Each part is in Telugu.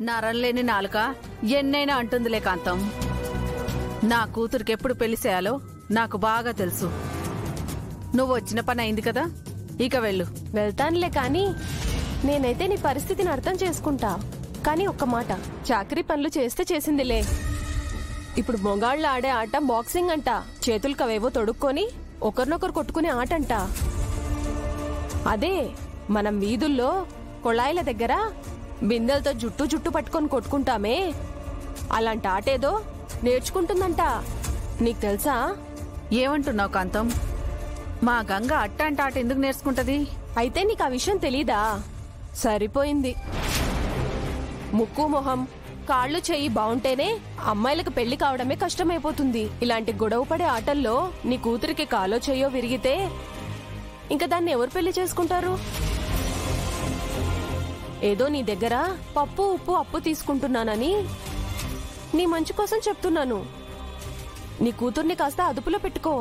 నరంలేని నాలుక ఎన్నైనా అంటుందిలే కాంతం. నా కూతురికి ఎప్పుడు పెళ్లి చేయాలో నాకు బాగా తెలుసు. నువ్వు వచ్చిన పని అయింది కదా, ఇక వెళ్ళు. వెళ్తానులే, కానీ నేనైతే నీ పరిస్థితిని అర్థం చేసుకుంటా. కానీ ఒక్క మాట, చాకరీ పనులు చేస్తే చేసిందిలే. ఇప్పుడు మొగాళ్ళు ఆడే ఆట బాక్సింగ్ అంట. చేతులు కవేవో తొడుక్కొని ఒకరినొకరు కొట్టుకునే ఆట అంట. అదే మనం వీధుల్లో కొళాయిల దగ్గర బిందెలతో జుట్టు జుట్టు పట్టుకొని కొట్టుకుంటామే, అలాంటి ఆటేదో నేర్చుకుంటుందంట. నీకు తెలుసా? ఏమంటున్నావు కాంతం? మా గంగ అట్టాంటి ఆట ఎందుకు నేర్చుకుంటది? అయితే నీకు ఆ విషయం తెలీదా? సరిపోయింది. ముక్కు మొహం కాళ్ళు చెయ్యి బావుంటేనే అమ్మాయిలకు పెళ్లి కావడమే కష్టమైపోతుంది. ఇలాంటి గొడవ పడే ఆటల్లో నీ కూతురికి కాలో చెయ్యో విరిగితే ఇంకా దాన్ని ఎవరు పెళ్లి చేసుకుంటారు? ఏదో నీ దగ్గర పప్పు ఉప్పు అప్పు తీసుకుంటున్నానని నీ మంచి కోసం చెప్తున్నాను. నీ కూతుర్ని కాస్త అదుపులో పెట్టుకో.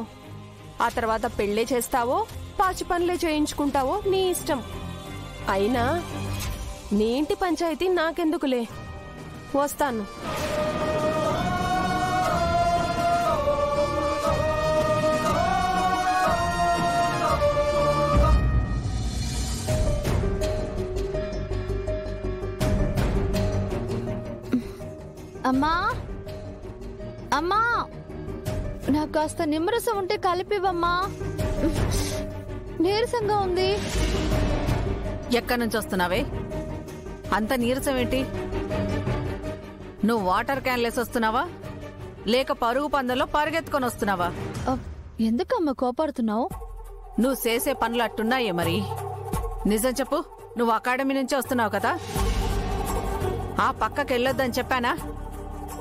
ఆ తర్వాత పెళ్లే చేస్తావో పాచి పనులే చేయించుకుంటావో నీ ఇష్టం. అయినా నీ ఇంటి పంచాయతీ నాకెందుకులే, వస్తాను. అమ్మా అమ్మా, నాకు కాస్త నిమ్మరసం ఉంటే కలిపివమ్మా, నీరసంగా ఉంది. ఎక్కడి నుంచి వస్తున్నావే? అంత నీరసం ఏంటి? నువ్వు వాటర్ క్యాన్లేసి వస్తున్నావా, లేక పరుగు పందెంలో పరిగెత్తుకొని వస్తున్నావా? ఎందుకమ్మా కోపడుతున్నావు? నువ్వు చేసే పనులు అట్టున్నాయే మరి. నిజం చెప్పు, నువ్వు అకాడమీ నుంచి వస్తున్నావు కదా? ఆ పక్కకి వెళ్ళొద్దని చెప్పానా?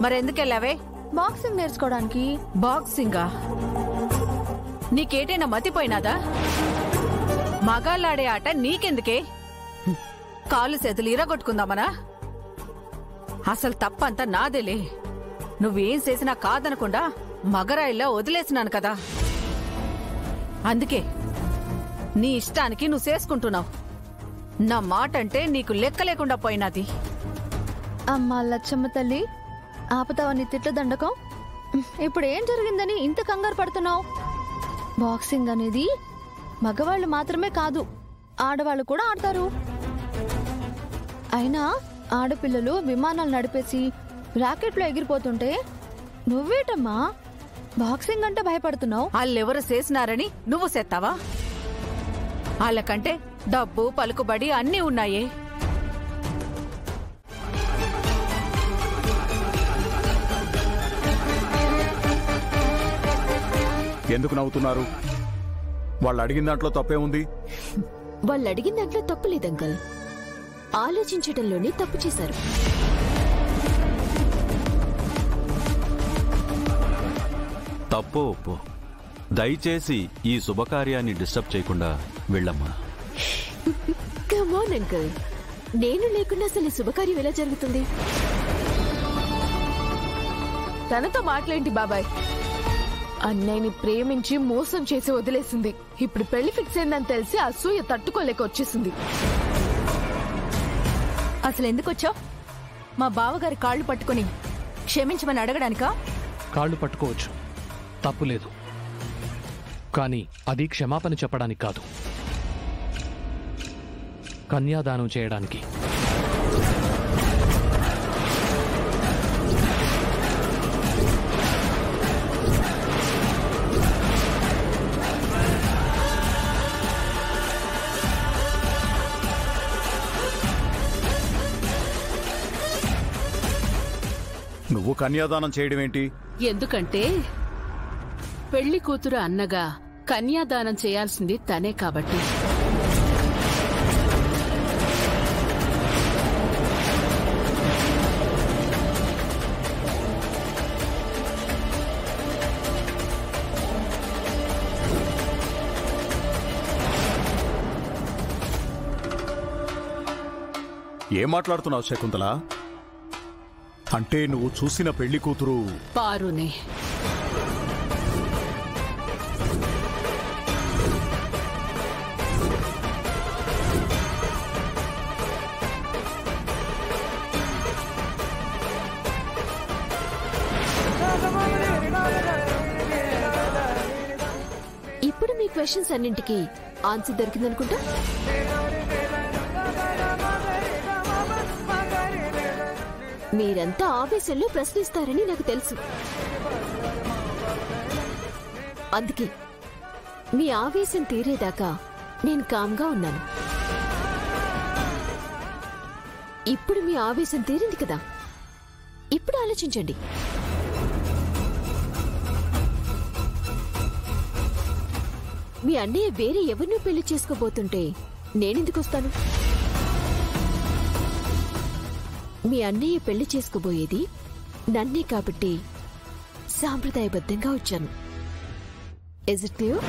మరెందుకు వెళ్ళావే? బాక్సింగ్ నేర్చుకోవడానికి. బాక్సింగా? నీకేటైనా మతిపోయినాదా? మగాళ్ళాడే ఆట నీకెందుకే? కాలు చేతులు ఇరగొట్టుకుందామనా? అసలు తప్పంతా నాదేలే. నువ్వేం చేసినా కాదనకుండా మగరాయిలా వదిలేసినాను కదా, అందుకే నీ ఇష్టానికి నువ్వు చేసుకుంటున్నావు. నా మాట అంటే నీకు లెక్క లేకుండా పోయినది. అమ్మా లచ్చమ్మ తల్లి, ఆపుతావని తిట్ల దండకం. ఇప్పుడు ఏం జరిగిందని ఇంత కంగారు పడుతున్నావు? బాక్సింగ్ అనేది మగవాళ్ళు మాత్రమే కాదు, ఆడవాళ్ళు కూడా ఆడతారు. అయినా ఆడపిల్లలు విమానాలు నడిపేసి రాకెట్లో ఎగిరిపోతుంటే నువ్వేటమ్మా బాక్సింగ్ అంటే భయపడుతున్నావు? వాళ్ళెవరు చేసినారని నువ్వు చేస్తావా? వాళ్ళకంటే డబ్బు పలుకుబడి అన్నీ ఉన్నాయే. ఎందుకు నవ్వుతున్నారు? వాళ్ళు అడిగిన దాంట్లో తప్పే ఉంది? వాళ్ళు అడిగిన దాంట్లో తప్పు లేదు అంకల్, ఆలోచించటంలోనే తప్పు చేశారు. తప్పో ఒప్పో, దయచేసి ఈ శుభకార్యాన్ని డిస్టర్బ్ చేయకుండా వెళ్ళమ్మా. కమాన్ అంకల్, నేను లేకుండా అసలు ఈ శుభకార్యం ఎలా జరుగుతుంది? తనతో మాట్లాడి బాబాయ్. అన్నయ్యని ప్రేమించి మోసం చేసి వదిలేసింది. ఇప్పుడు పెళ్లి ఫిక్స్ అయిందని తెలిసి అసూయ తట్టుకోలేక వచ్చేసింది. అసలు ఎందుకు వచ్చావు? మా బావగారి కాళ్ళు పట్టుకుని క్షమించమని అడగడానికా? కాళ్ళు పట్టుకోవచ్చు, తప్పులేదు. కానీ అది క్షమాపణ చెప్పడానికి కాదు, కన్యాదానం చేయడానికి. నువ్వు కన్యాదానం చేయడం ఏంటి? ఎందుకంటే పెళ్లి కూతురు అన్నగా కన్యాదానం చేయాల్సింది తనే కాబట్టి. ఏం మాట్లాడుతున్నావు శకుంతల? అంటే నువ్వు చూసిన పెళ్లి కూతురు పారునే. క్వశ్చన్స్ అన్నింటికి ఆన్సర్ దొరికిందనుకుంటా. మీరంతా ఆవేశంలో ప్రశ్నిస్తారని నాకు తెలుసు. అందుకే మీ ఆవేశం తీరేదాకా నేను కామ్గా ఉన్నాను. ఇప్పుడు మీ ఆవేశం తీరింది కదా, ఇప్పుడు ఆలోచించండి. మీ అన్నయ్య వేరే ఎవరినూ పెళ్లి చేసుకోబోతుంటే నేనెందుకు వస్తాను? మీ అన్నయ్య పెళ్లి చేసుకోబోయేది నన్నే కాబట్టి సాంప్రదాయబద్ధంగా వచ్చాను. Is it clear?